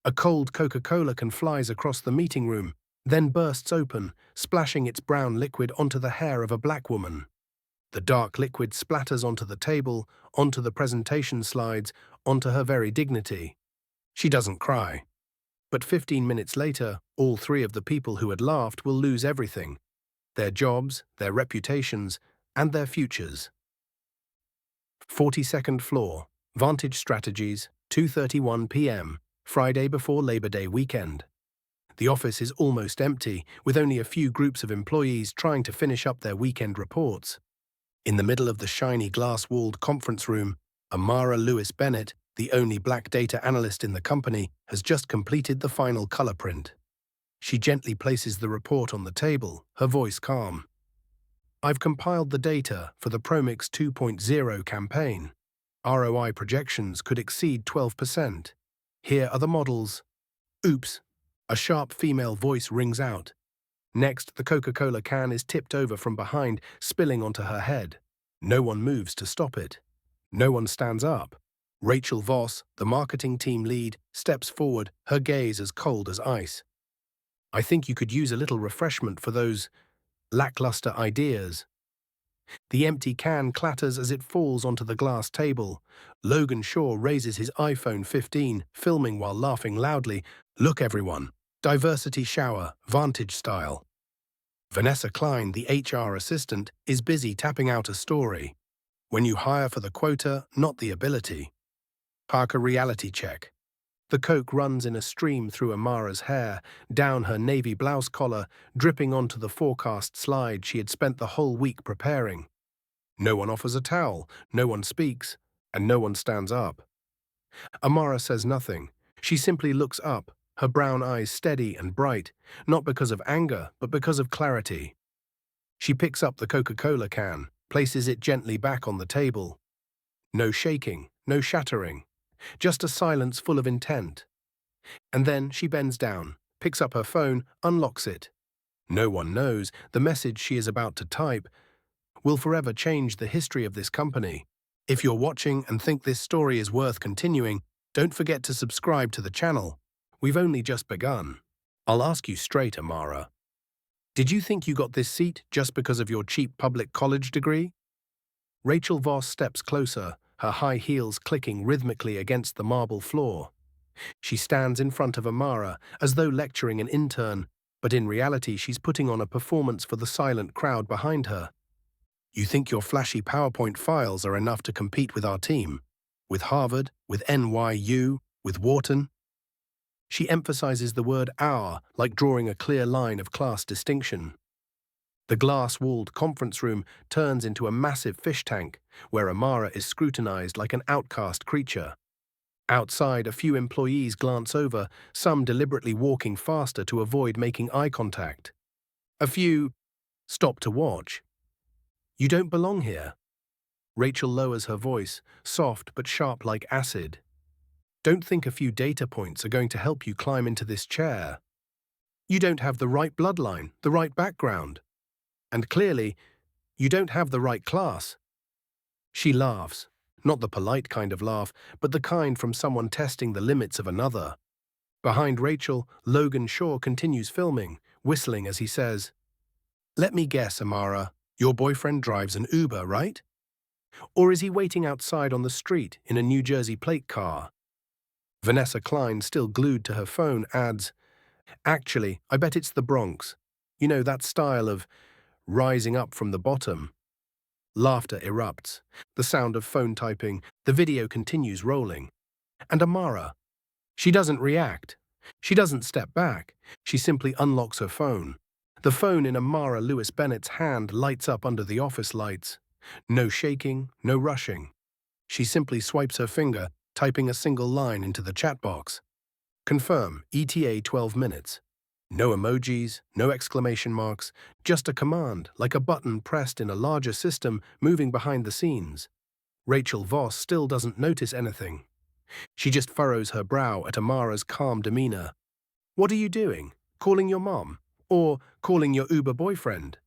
A cold Coca-Cola can flies across the meeting room, then bursts open, splashing its brown liquid onto the hair of a black woman. The dark liquid splatters onto the table, onto the presentation slides, onto her very dignity. She doesn't cry. But 15 minutes later, all three of the people who had laughed will lose everything: their jobs, their reputations, and their futures. 42nd floor, Vantage Strategies, 2:31 p.m., Friday before Labor Day weekend. The office is almost empty, with only a few groups of employees trying to finish up their weekend reports. In the middle of the shiny glass-walled conference room, Amara Lewis Bennett, the only black data analyst in the company, has just completed the final color print. She gently places the report on the table, her voice calm. "I've compiled the data for the Promix 2.0 campaign. ROI projections could exceed 12%. Here are the models." Oops! A sharp female voice rings out. Next, the Coca-Cola can is tipped over from behind, spilling onto her head. No one moves to stop it. No one stands up. Rachel Voss, the marketing team lead, steps forward, her gaze as cold as ice. "I think you could use a little refreshment for those lackluster ideas." The empty can clatters as it falls onto the glass table. Logan Shaw raises his iPhone 15, filming while laughing loudly. "Look, everyone. Diversity shower, Vantage style." Vanessa Klein, the HR assistant, is busy tapping out a story. "When you hire for the quota, not the ability." Parker reality check. The Coke runs in a stream through Amara's hair, down her navy blouse collar, dripping onto the forecast slide she had spent the whole week preparing. No one offers a towel, no one speaks, and no one stands up. Amara says nothing. She simply looks up, her brown eyes steady and bright, not because of anger, but because of clarity. She picks up the Coca-Cola can, places it gently back on the table. No shaking, no shattering, just a silence full of intent. And then she bends down, picks up her phone, unlocks it. No one knows the message she is about to type will forever change the history of this company. If you're watching and think this story is worth continuing, don't forget to subscribe to the channel. We've only just begun. I'll ask you straight, Amara. Did you think you got this seat just because of your cheap public college degree? Rachel Voss steps closer, her high heels clicking rhythmically against the marble floor. She stands in front of Amara as though lecturing an intern, but in reality she's putting on a performance for the silent crowd behind her. "You think your flashy PowerPoint files are enough to compete with our team? With Harvard, with NYU, with Wharton?" She emphasizes the word "our," like drawing a clear line of class distinction. The glass-walled conference room turns into a massive fish tank, where Amara is scrutinized like an outcast creature. Outside, a few employees glance over, some deliberately walking faster to avoid making eye contact. A few stop to watch. "You don't belong here." Rachel lowers her voice, soft but sharp like acid. "Don't think a few data points are going to help you climb into this chair. You don't have the right bloodline, the right background. And clearly, you don't have the right class." She laughs, not the polite kind of laugh, but the kind from someone testing the limits of another. Behind Rachel, Logan Shaw continues filming, whistling as he says, "Let me guess, Amara, your boyfriend drives an Uber, right? Or is he waiting outside on the street in a New Jersey plate car?" Vanessa Klein, still glued to her phone, adds, "Actually, I bet it's the Bronx. You know, that style of rising up from the bottom." Laughter erupts, the sound of phone typing, the video continues rolling. And Amara, she doesn't react. She doesn't step back. She simply unlocks her phone. The phone in Amara Lewis Bennett's hand lights up under the office lights. No shaking, no rushing. She simply swipes her finger, typing a single line into the chat box. "Confirm, ETA 12 minutes. No emojis, no exclamation marks, just a command, like a button pressed in a larger system moving behind the scenes. Rachel Voss still doesn't notice anything. She just furrows her brow at Amara's calm demeanor. "What are you doing? Calling your mom? Or calling your Uber boyfriend?"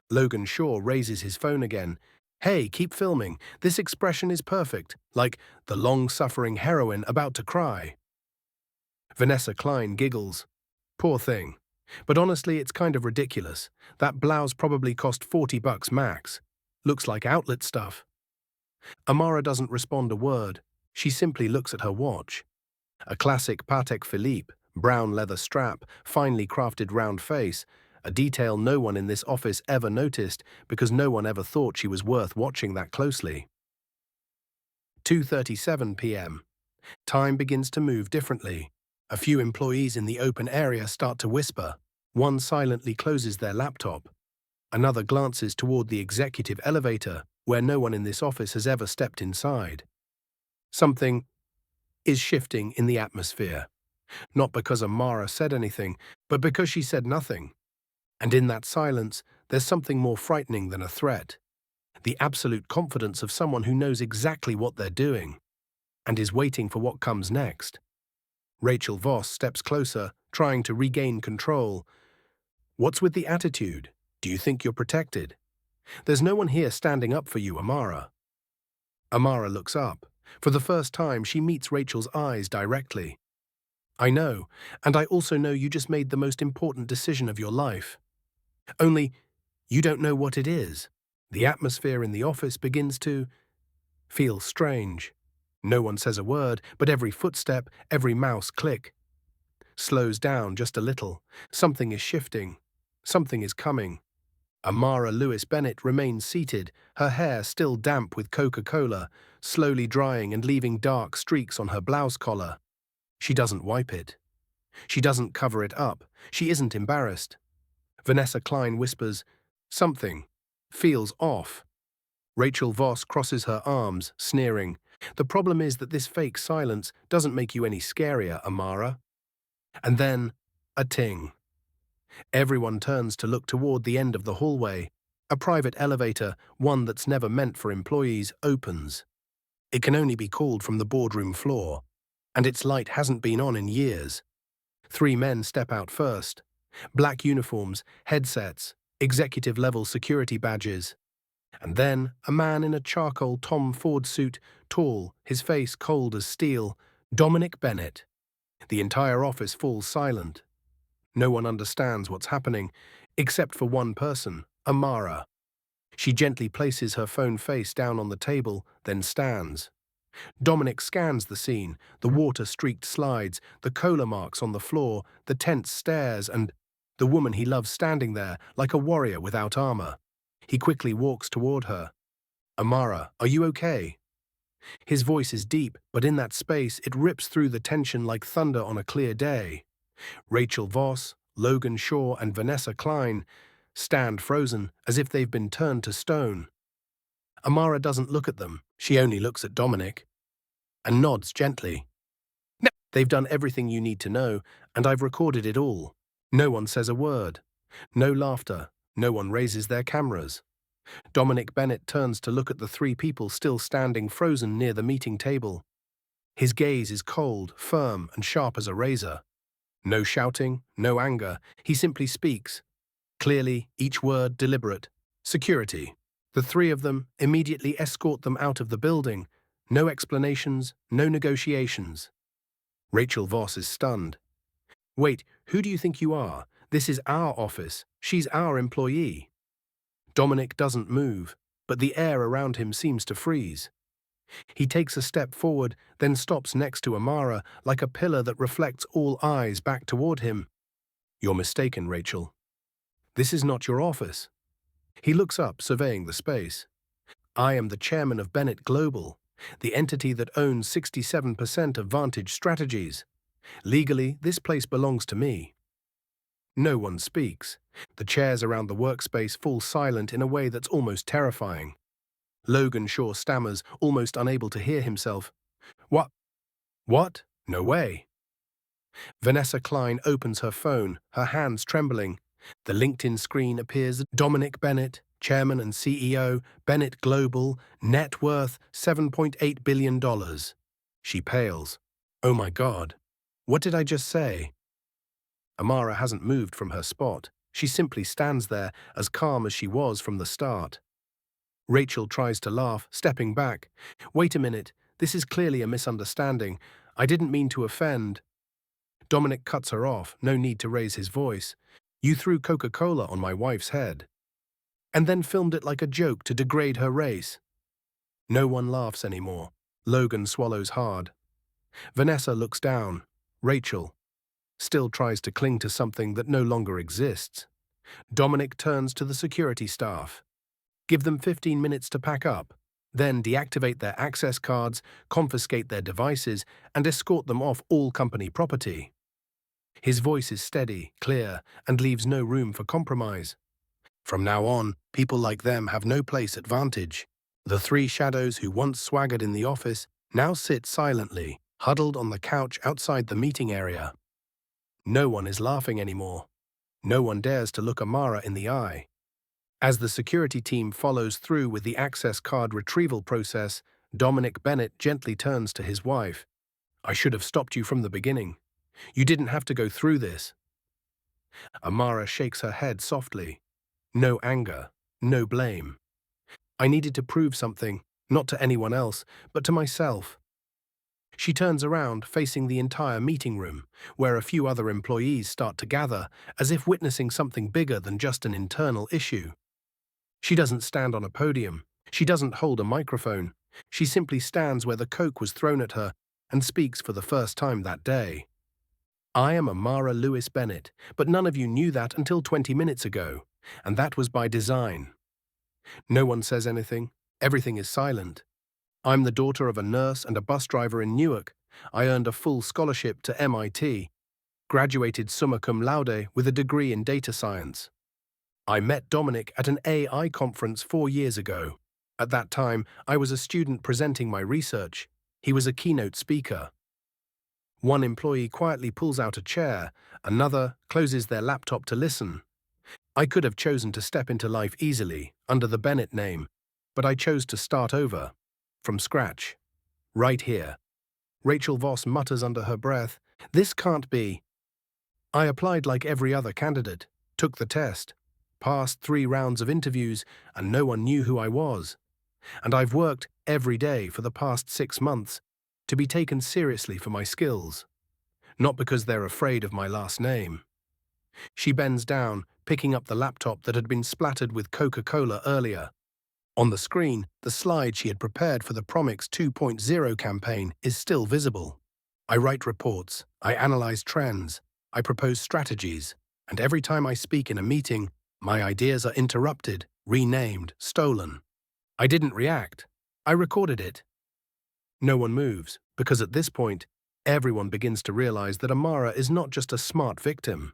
Logan Shaw raises his phone again. "Hey, keep filming. This expression is perfect, like the long-suffering heroine about to cry." Vanessa Klein giggles. Poor thing. But honestly, it's kind of ridiculous. That blouse probably cost $40 max. Looks like outlet stuff. Amara doesn't respond a word. She simply looks at her watch. A classic Patek Philippe, brown leather strap, finely crafted round face, a detail no one in this office ever noticed because no one ever thought she was worth watching that closely. 2:37 p.m. Time begins to move differently. A few employees in the open area start to whisper. One silently closes their laptop. Another glances toward the executive elevator, where no one in this office has ever stepped inside. Something is shifting in the atmosphere. Not because Amara said anything, but because she said nothing. And in that silence, there's something more frightening than a threat. The absolute confidence of someone who knows exactly what they're doing and is waiting for what comes next. Rachel Voss steps closer, trying to regain control. What's with the attitude? Do you think you're protected? There's no one here standing up for you, Amara. Amara looks up. For the first time, she meets Rachel's eyes directly. I know, and I also know you just made the most important decision of your life. Only, you don't know what it is. The atmosphere in the office begins to feel strange. No one says a word, but every footstep, every mouse click, slows down just a little. Something is shifting. Something is coming. Amara Lewis Bennett remains seated, her hair still damp with Coca-Cola, slowly drying and leaving dark streaks on her blouse collar. She doesn't wipe it. She doesn't cover it up. She isn't embarrassed. Vanessa Klein whispers, "Something feels off." Rachel Voss crosses her arms, sneering. The problem is that this fake silence doesn't make you any scarier, Amara. And then, a ting. Everyone turns to look toward the end of the hallway. A private elevator, one that's never meant for employees, opens. It can only be called from the boardroom floor, and its light hasn't been on in years. 3 men step out first. Black uniforms, headsets, executive-level security badges. And then a man in a charcoal Tom Ford suit, tall, his face cold as steel, Dominic Bennett. The entire office falls silent. No one understands what's happening, except for one person, Amara. She gently places her phone face down on the table, then stands. Dominic scans the scene, the water-streaked slides, the cola marks on the floor, the tense stares, and the woman he loves standing there like a warrior without armor. He quickly walks toward her. "Amara, are you okay?" His voice is deep, but in that space it rips through the tension like thunder on a clear day. Rachel Voss, Logan Shaw, and Vanessa Klein stand frozen as if they've been turned to stone. Amara doesn't look at them. She only looks at Dominic and nods gently. "No, they've done everything you need to know, and I've recorded it all." No one says a word. No laughter. No one raises their cameras. Dominic Bennett turns to look at the 3 people still standing frozen near the meeting table. His gaze is cold, firm, and sharp as a razor. No shouting, no anger. He simply speaks. Clearly, each word deliberate. "Security." The 3 of them immediately escort them out of the building. No explanations, no negotiations. Rachel Voss is stunned. "Wait, who do you think you are? This is our office. She's our employee." Dominic doesn't move, but the air around him seems to freeze. He takes a step forward, then stops next to Amara like a pillar that reflects all eyes back toward him. "You're mistaken, Rachel. This is not your office." He looks up, surveying the space. "I am the chairman of Bennett Global, the entity that owns 67% of Vantage Strategies. Legally, this place belongs to me." No one speaks. The chairs around the workspace fall silent in a way that's almost terrifying. Logan Shaw stammers, almost unable to hear himself. "What? What? No way." Vanessa Klein opens her phone, her hands trembling. The LinkedIn screen appears. Dominic Bennett, chairman and CEO, Bennett Global, net worth $7.8 billion. She pales. "Oh my God. What did I just say?" Amara hasn't moved from her spot. She simply stands there, as calm as she was from the start. Rachel tries to laugh, stepping back. "Wait a minute, this is clearly a misunderstanding. I didn't mean to offend." Dominic cuts her off, no need to raise his voice. You threw Coca-Cola on my wife's head. And then filmed it like a joke to degrade her race. No one laughs anymore. Logan swallows hard. Vanessa looks down. Rachel still tries to cling to something that no longer exists. Dominic turns to the security staff. Give them 15 minutes to pack up, then deactivate their access cards, confiscate their devices, and escort them off all company property. His voice is steady, clear, and leaves no room for compromise. From now on, people like them have no place at Vantage. The three shadows who once swaggered in the office now sit silently, huddled on the couch outside the meeting area. No one is laughing anymore. No one dares to look Amara in the eye. As the security team follows through with the access card retrieval process, Dominic Bennett gently turns to his wife. I should have stopped you from the beginning. You didn't have to go through this. Amara shakes her head softly. No anger, no blame. I needed to prove something, not to anyone else, but to myself. She turns around, facing the entire meeting room, where a few other employees start to gather, as if witnessing something bigger than just an internal issue. She doesn't stand on a podium. She doesn't hold a microphone. She simply stands where the Coke was thrown at her and speaks for the first time that day. I am Amara Lewis Bennett, but none of you knew that until 20 minutes ago, and that was by design. No one says anything. Everything is silent. I'm the daughter of a nurse and a bus driver in Newark. I earned a full scholarship to MIT, graduated summa cum laude with a degree in data science. I met Dominic at an AI conference 4 years ago. At that time, I was a student presenting my research. He was a keynote speaker. One employee quietly pulls out a chair, another closes their laptop to listen. I could have chosen to step into life easily, under the Bennett name, but I chose to start over, from scratch, right here. Rachel Voss mutters under her breath, this can't be. I applied like every other candidate, took the test, passed 3 rounds of interviews, and no one knew who I was. And I've worked every day for the past 6 months to be taken seriously for my skills, not because they're afraid of my last name. She bends down, picking up the laptop that had been splattered with Coca-Cola earlier. On the screen, the slide she had prepared for the Promix 2.0 campaign is still visible. I write reports, I analyze trends, I propose strategies, and every time I speak in a meeting, my ideas are interrupted, renamed, stolen. I didn't react. I recorded it. No one moves, because at this point, everyone begins to realize that Amara is not just a smart victim.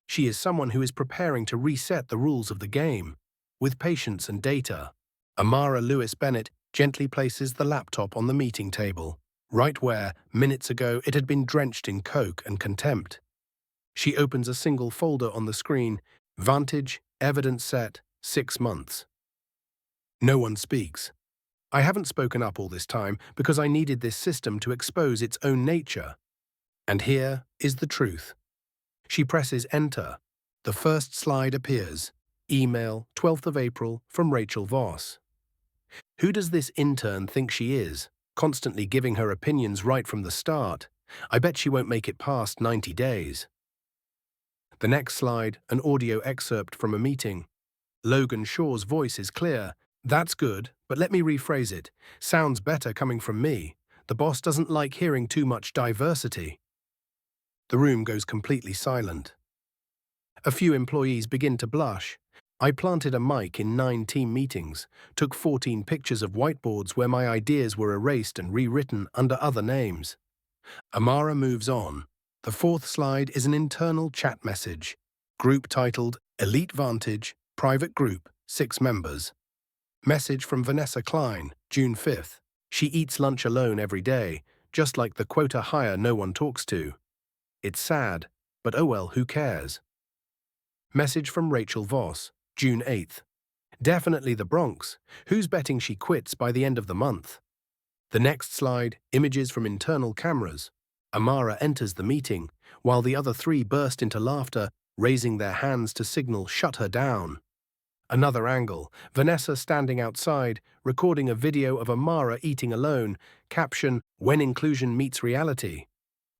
She is someone who is preparing to reset the rules of the game, with patience and data. Amara Lewis Bennett gently places the laptop on the meeting table, right where, minutes ago, it had been drenched in Coke and contempt. She opens a single folder on the screen, Vantage, Evidence Set, 6 months. No one speaks. I haven't spoken up all this time because I needed this system to expose its own nature. And here is the truth. She presses Enter. The first slide appears. Email, 12th of April, from Rachel Voss. Who does this intern think she is, constantly giving her opinions right from the start? I bet she won't make it past 90 days. The next slide, an audio excerpt from a meeting. Logan Shaw's voice is clear. That's good, but let me rephrase it. Sounds better coming from me. The boss doesn't like hearing too much diversity. The room goes completely silent. A few employees begin to blush. I planted a mic in 9 team meetings, took 14 pictures of whiteboards where my ideas were erased and rewritten under other names. Amara moves on. The 4th slide is an internal chat message. Group titled Elite Vantage, Private Group, 6 members. Message from Vanessa Klein, June 5th. She eats lunch alone every day, just like the quota hire no one talks to. It's sad, but oh well, who cares? Message from Rachel Voss, June 8th. Definitely the Bronx. Who's betting she quits by the end of the month? The next slide, images from internal cameras. Amara enters the meeting, while the other 3 burst into laughter, raising their hands to signal shut her down. Another angle, Vanessa standing outside, recording a video of Amara eating alone, caption, When Inclusion Meets Reality.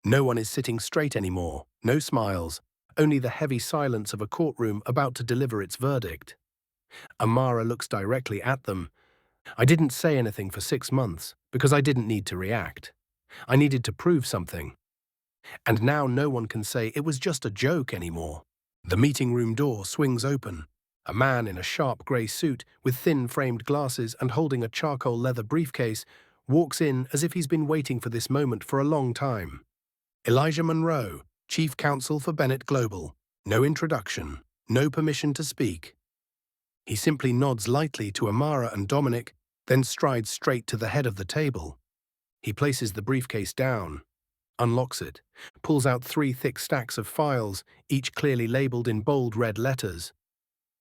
No one is sitting straight anymore, no smiles, only the heavy silence of a courtroom about to deliver its verdict. Amara looks directly at them. I didn't say anything for 6 months because I didn't need to react. I needed to prove something. And now no one can say it was just a joke anymore. The meeting room door swings open. A man in a sharp grey suit with thin framed glasses and holding a charcoal leather briefcase walks in as if he's been waiting for this moment for a long time. Elijah Monroe, Chief Counsel for Bennett Global. No introduction, no permission to speak. He simply nods lightly to Amara and Dominic, then strides straight to the head of the table. He places the briefcase down, unlocks it, pulls out 3 thick stacks of files, each clearly labeled in bold red letters.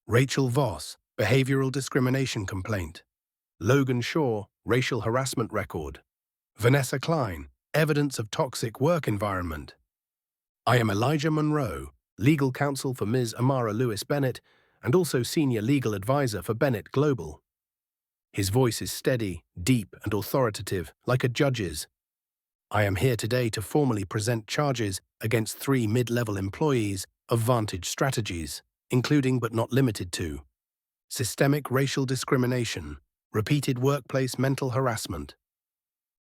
Rachel Voss, behavioral discrimination complaint. Logan Shaw, racial harassment record. Vanessa Klein, evidence of toxic work environment. I am Elijah Monroe, legal counsel for Ms. Amara Lewis Bennett, and also senior legal advisor for Bennett Global. His voice is steady, deep, and authoritative, like a judge's. I am here today to formally present charges against 3 mid-level employees of Vantage Strategies, including but not limited to systemic racial discrimination, repeated workplace mental harassment,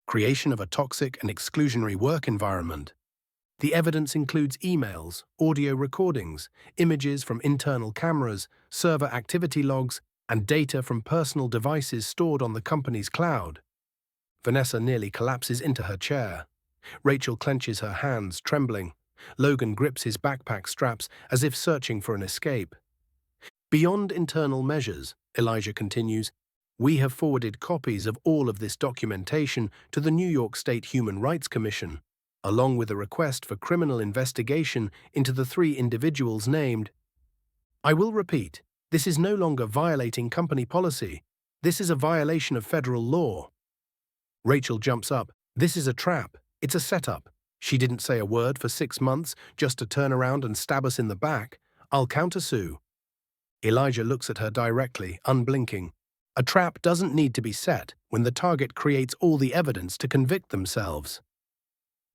creation of a toxic and exclusionary work environment. The evidence includes emails, audio recordings, images from internal cameras, server activity logs, and data from personal devices stored on the company's cloud. Vanessa nearly collapses into her chair. Rachel clenches her hands, trembling. Logan grips his backpack straps as if searching for an escape. Beyond internal measures, Elijah continues, we have forwarded copies of all of this documentation to the New York State Human Rights Commission, along with a request for criminal investigation into the 3 individuals named. I will repeat, this is no longer violating company policy. This is a violation of federal law. Rachel jumps up. This is a trap. It's a setup. She didn't say a word for 6 months just to turn around and stab us in the back. I'll countersue. Elijah looks at her directly, unblinking. A trap doesn't need to be set when the target creates all the evidence to convict themselves.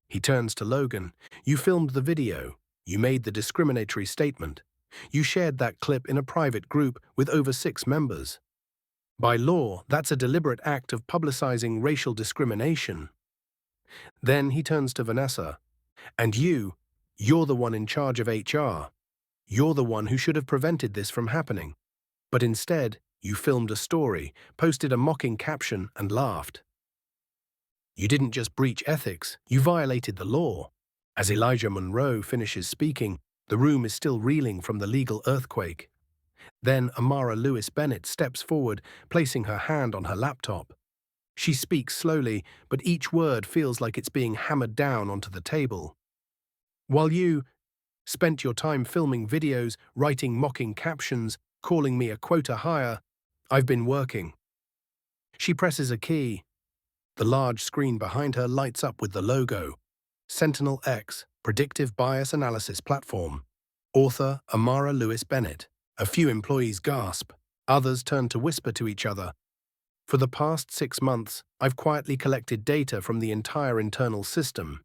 He turns to Logan. You filmed the video. You made the discriminatory statement. You shared that clip in a private group with over 6 members. By law, that's a deliberate act of publicizing racial discrimination. Then he turns to Vanessa. And you're the one in charge of HR. You're the one who should have prevented this from happening. But instead, you filmed a story, posted a mocking caption, and laughed. You didn't just breach ethics, you violated the law. As Elijah Monroe finishes speaking, the room is still reeling from the legal earthquake. Then Amara Lewis Bennett steps forward, placing her hand on her laptop. She speaks slowly, but each word feels like it's being hammered down onto the table. While you spent your time filming videos, writing mocking captions, calling me a quota hire, I've been working. She presses a key. The large screen behind her lights up with the logo. Sentinel X, Predictive Bias Analysis Platform. Author Amara Lewis Bennett. A few employees gasp. Others turn to whisper to each other. For the past 6 months, I've quietly collected data from the entire internal system.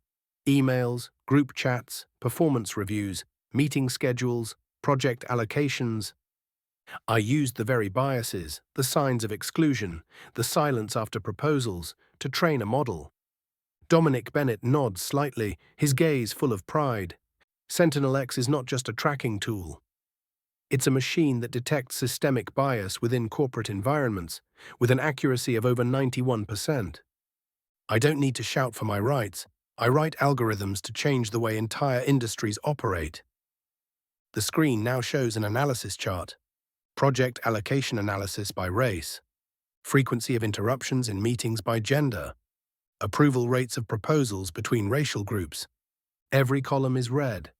Emails, group chats, performance reviews, meeting schedules, project allocations. I used the very biases, the signs of exclusion, the silence after proposals, to train a model. Dominic Bennett nods slightly, his gaze full of pride. Sentinel X is not just a tracking tool. It's a machine that detects systemic bias within corporate environments, with an accuracy of over 91%. I don't need to shout for my rights. I write algorithms to change the way entire industries operate. The screen now shows an analysis chart. Project allocation analysis by race. Frequency of interruptions in meetings by gender. Approval rates of proposals between racial groups. Every column is red,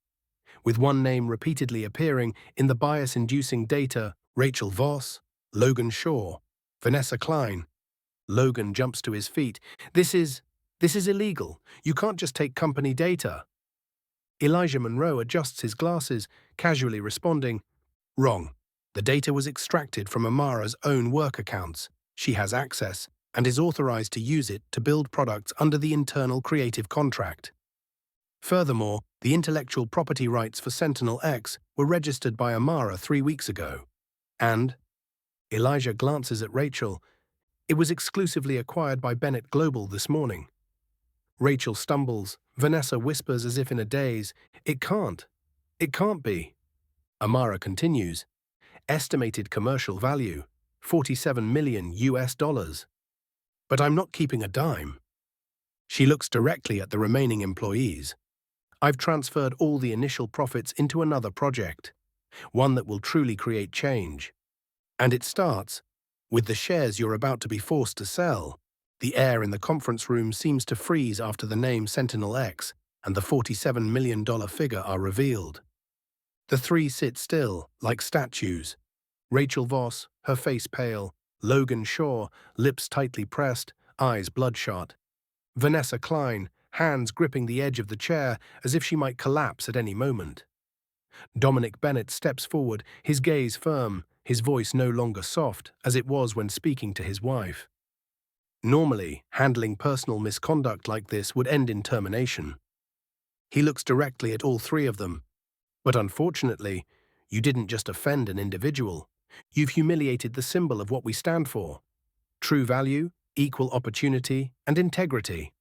with one name repeatedly appearing in the bias-inducing data: Rachel Voss, Logan Shaw, Vanessa Klein. Logan jumps to his feet. This is illegal. You can't just take company data. Elijah Monroe adjusts his glasses, casually responding, wrong. The data was extracted from Amara's own work accounts. She has access and is authorized to use it to build products under the internal creative contract. Furthermore, the intellectual property rights for Sentinel-X were registered by Amara 3 weeks ago. And, Elijah glances at Rachel, it was exclusively acquired by Bennett Global this morning. Rachel stumbles. Vanessa whispers as if in a daze, It can't be. Amara continues, estimated commercial value, $47 million US. But I'm not keeping a dime. She looks directly at the remaining employees. I've transferred all the initial profits into another project, one that will truly create change. And it starts with the shares you're about to be forced to sell. The air in the conference room seems to freeze after the name Sentinel-X and the $47 million figure are revealed. The three sit still, like statues. Rachel Voss, her face pale, Logan Shaw, lips tightly pressed, eyes bloodshot. Vanessa Klein, hands gripping the edge of the chair as if she might collapse at any moment. Dominic Bennett steps forward, his gaze firm, his voice no longer soft as it was when speaking to his wife. Normally, handling personal misconduct like this would end in termination. He looks directly at all three of them. But unfortunately, you didn't just offend an individual. You've humiliated the symbol of what we stand for: true value, equal opportunity, and integrity.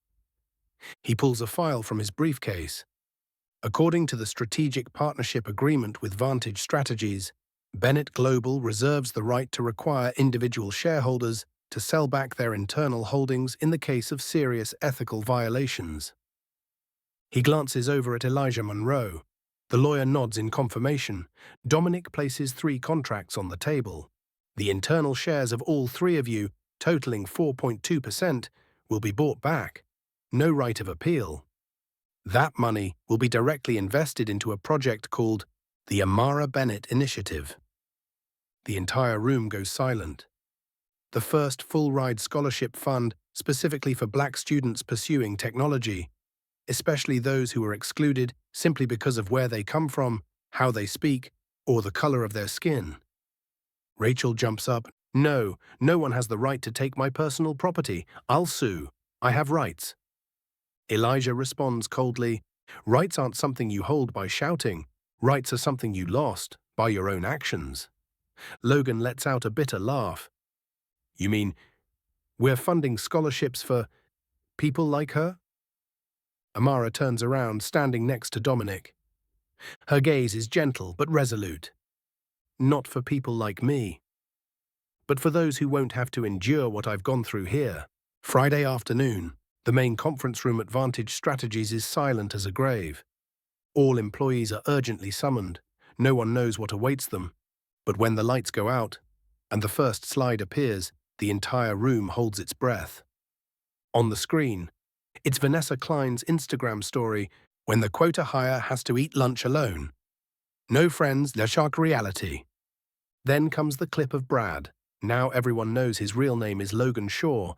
He pulls a file from his briefcase. According to the Strategic Partnership Agreement with Vantage Strategies, Bennett Global reserves the right to require individual shareholders to sell back their internal holdings in the case of serious ethical violations. He glances over at Elijah Monroe. The lawyer nods in confirmation. Dominic places 3 contracts on the table. The internal shares of all 3 of you, totaling 4.2%, will be bought back. No right of appeal. That money will be directly invested into a project called the Amara Bennett Initiative. The entire room goes silent. The first full-ride scholarship fund specifically for Black students pursuing technology, especially those who are excluded simply because of where they come from, how they speak, or the color of their skin. Rachel jumps up. No one has the right to take my personal property. I'll sue. I have rights. Elijah responds coldly, rights aren't something you hold by shouting. Rights are something you lost by your own actions. Logan lets out a bitter laugh. You mean, we're funding scholarships for people like her? Amara turns around, standing next to Dominic. Her gaze is gentle but resolute. Not for people like me, but for those who won't have to endure what I've gone through here. Friday afternoon, the main conference room at Vantage Strategies is silent as a grave. All employees are urgently summoned. No one knows what awaits them. But when the lights go out and the first slide appears, the entire room holds its breath. On the screen, it's Vanessa Klein's Instagram story, when the quota hire has to eat lunch alone. No friends, la shark reality. Then comes the clip of Brad. Now everyone knows his real name is Logan Shaw,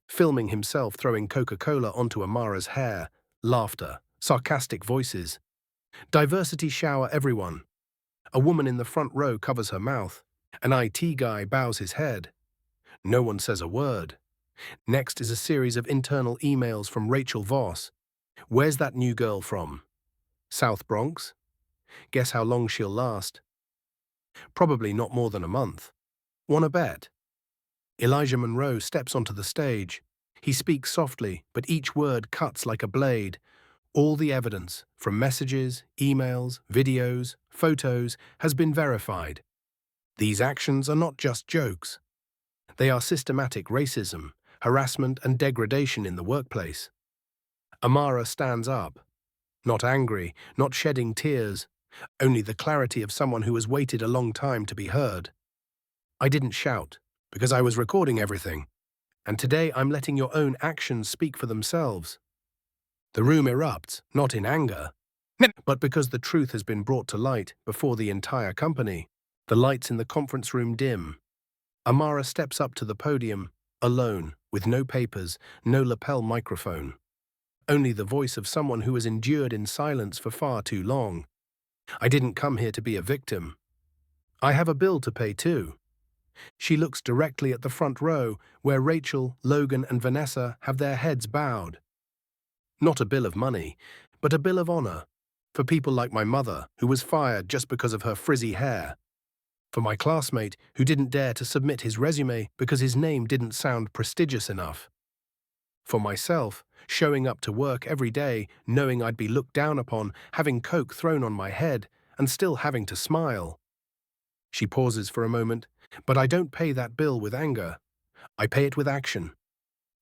filming himself throwing Coca-Cola onto Amara's hair. Laughter, sarcastic voices. Diversity shower everyone. A woman in the front row covers her mouth. An IT guy bows his head. No one says a word. Next is a series of internal emails from Rachel Voss. Where's that new girl from? South Bronx? Guess how long she'll last? Probably not more than a month. Wanna bet? Elijah Monroe steps onto the stage. He speaks softly, but each word cuts like a blade. All the evidence, from messages, emails, videos, photos, has been verified. These actions are not just jokes. They are systematic racism, harassment, and degradation in the workplace. Amara stands up. Not angry, not shedding tears, only the clarity of someone who has waited a long time to be heard. I didn't shout, because I was recording everything, and today I'm letting your own actions speak for themselves. The room erupts, not in anger, but because the truth has been brought to light before the entire company. The lights in the conference room dim. Amara steps up to the podium, alone, with no papers, no lapel microphone. Only the voice of someone who has endured in silence for far too long. I didn't come here to be a victim. I have a bill to pay too. She looks directly at the front row, where Rachel, Logan, and Vanessa have their heads bowed. Not a bill of money, but a bill of honor for people like my mother, who was fired just because of her frizzy hair, for my classmate who didn't dare to submit his resume because his name didn't sound prestigious enough, for myself, showing up to work every day knowing I'd be looked down upon, having Coke thrown on my head, and still having to smile. She pauses for a moment, but I don't pay that bill with anger. I pay it with action.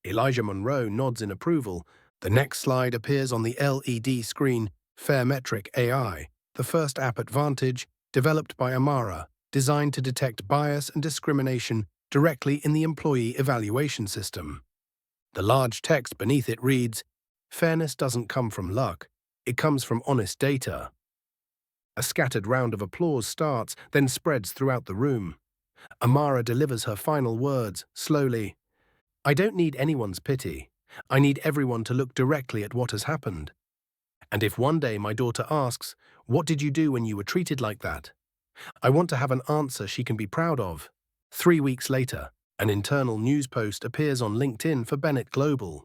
Elijah Monroe nods in approval. The next slide appears on the LED screen, Fairmetric AI, the first app at Vantage, developed by Amara, designed to detect bias and discrimination directly in the employee evaluation system. The large text beneath it reads, "Fairness doesn't come from luck, it comes from honest data." A scattered round of applause starts, then spreads throughout the room. Amara delivers her final words, slowly. "I don't need anyone's pity. I need everyone to look directly at what has happened. And if one day my daughter asks, 'What did you do when you were treated like that?' I want to have an answer she can be proud of." 3 weeks later, an internal news post appears on LinkedIn for Bennett Global.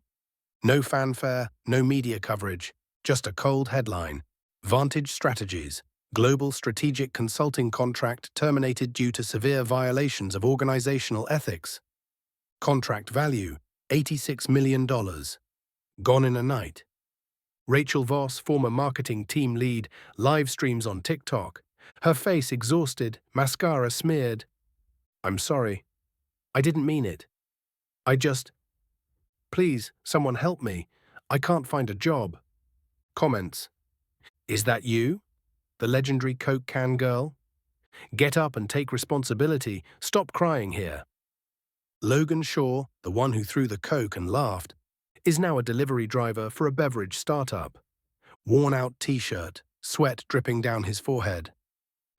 No fanfare, no media coverage, just a cold headline. Vantage Strategies. Global strategic consulting contract terminated due to severe violations of organizational ethics. Contract value, $86 million. Gone in a night. Rachel Voss, former marketing team lead, live streams on TikTok. Her face exhausted, mascara smeared. "I'm sorry. I didn't mean it. Please, someone help me. I can't find a job." Comments. "Is that you? The legendary Coke can girl? Get up and take responsibility. Stop crying here." Logan Shaw, the one who threw the Coke and laughed, is now a delivery driver for a beverage startup. Worn-out t-shirt, sweat dripping down his forehead.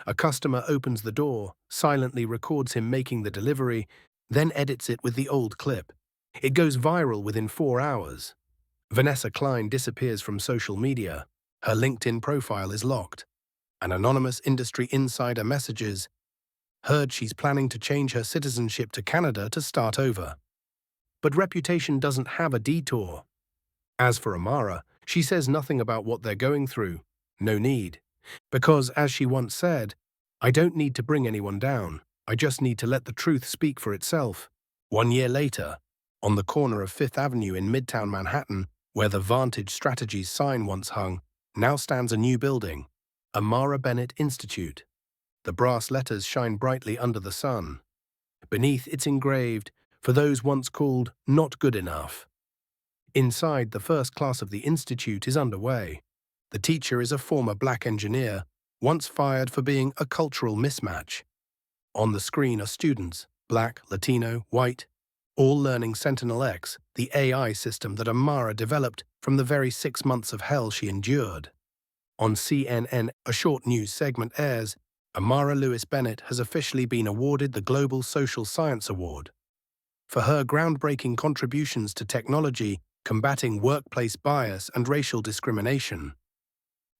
A customer opens the door, silently records him making the delivery, then edits it with the old clip. It goes viral within 4 hours. Vanessa Klein disappears from social media. Her LinkedIn profile is locked. An anonymous industry insider messages, "Heard she's planning to change her citizenship to Canada to start over." But reputation doesn't have a detour. As for Amara, she says nothing about what they're going through. No need. Because, as she once said, "I don't need to bring anyone down. I just need to let the truth speak for itself." 1 year later, on the corner of Fifth Avenue in Midtown Manhattan, where the Vantage Strategies sign once hung, now stands a new building, Amara Bennett Institute. The brass letters shine brightly under the sun. Beneath it's engraved, "For those once called not good enough." Inside, the first class of the institute is underway. The teacher is a former black engineer, once fired for being a cultural mismatch. On the screen are students, black, Latino, white, all learning Sentinel-X, the AI system that Amara developed from the very 6 months of hell she endured. On CNN, a short news segment airs. Amara Lewis Bennett has officially been awarded the Global Social Science Award for her groundbreaking contributions to technology combating workplace bias and racial discrimination.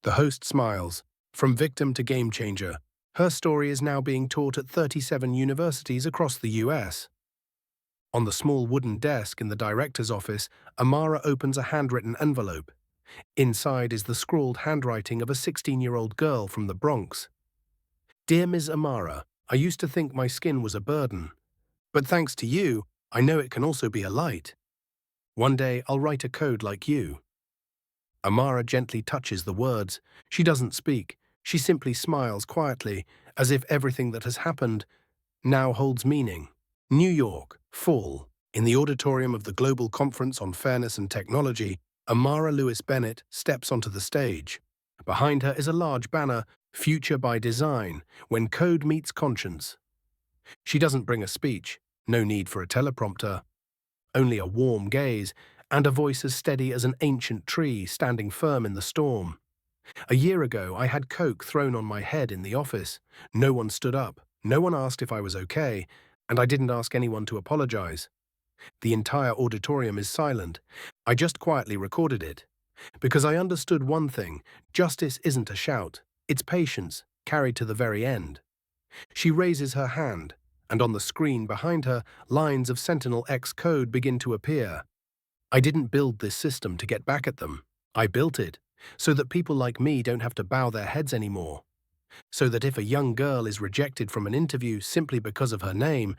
The host smiles. From victim to game changer, her story is now being taught at 37 universities across the US. On the small wooden desk in the director's office, Amara opens a handwritten envelope. Inside is the scrawled handwriting of a 16-year-old girl from the Bronx. "Dear Ms. Amara, I used to think my skin was a burden. But thanks to you, I know it can also be a light. One day I'll write a code like you." Amara gently touches the words. She doesn't speak. She simply smiles quietly, as if everything that has happened now holds meaning. New York, fall. In the auditorium of the Global Conference on Fairness and Technology, Amara Lewis Bennett steps onto the stage. Behind her is a large banner, "Future by Design, when code meets conscience." She doesn't bring a speech, no need for a teleprompter. Only a warm gaze, and a voice as steady as an ancient tree standing firm in the storm. "A year ago, I had Coke thrown on my head in the office. No one stood up, no one asked if I was okay, and I didn't ask anyone to apologize. The entire auditorium is silent. I just quietly recorded it. Because I understood one thing: justice isn't a shout, it's patience, carried to the very end." She raises her hand, and on the screen behind her, lines of Sentinel-X code begin to appear. "I didn't build this system to get back at them. I built it so that people like me don't have to bow their heads anymore, so that if a young girl is rejected from an interview simply because of her name,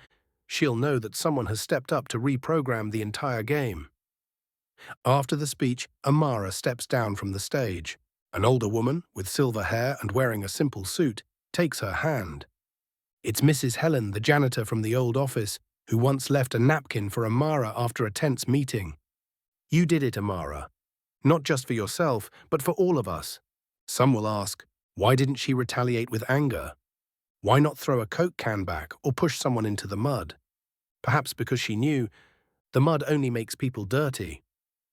she'll know that someone has stepped up to reprogram the entire game. After the speech, Amara steps down from the stage. An older woman, with silver hair and wearing a simple suit, takes her hand. It's Mrs. Helen, the janitor from the old office, who once left a napkin for Amara after a tense meeting. You did it, Amara. Not just for yourself, but for all of us. Some will ask, why didn't she retaliate with anger? Why not throw a Coke can back or push someone into the mud? Perhaps because she knew the mud only makes people dirty.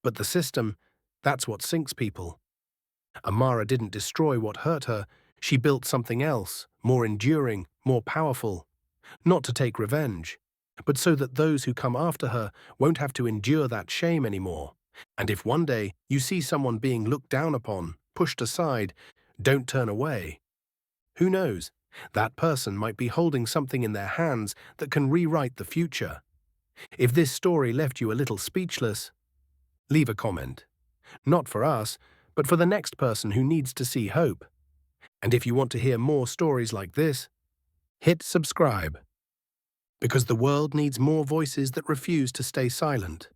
But the system, that's what sinks people. Amara didn't destroy what hurt her. She built something else, more enduring, more powerful. Not to take revenge, but so that those who come after her won't have to endure that shame anymore. And if one day you see someone being looked down upon, pushed aside, don't turn away. Who knows? That person might be holding something in their hands that can rewrite the future. If this story left you a little speechless, leave a comment. Not for us, but for the next person who needs to see hope. And if you want to hear more stories like this, hit subscribe. Because the world needs more voices that refuse to stay silent.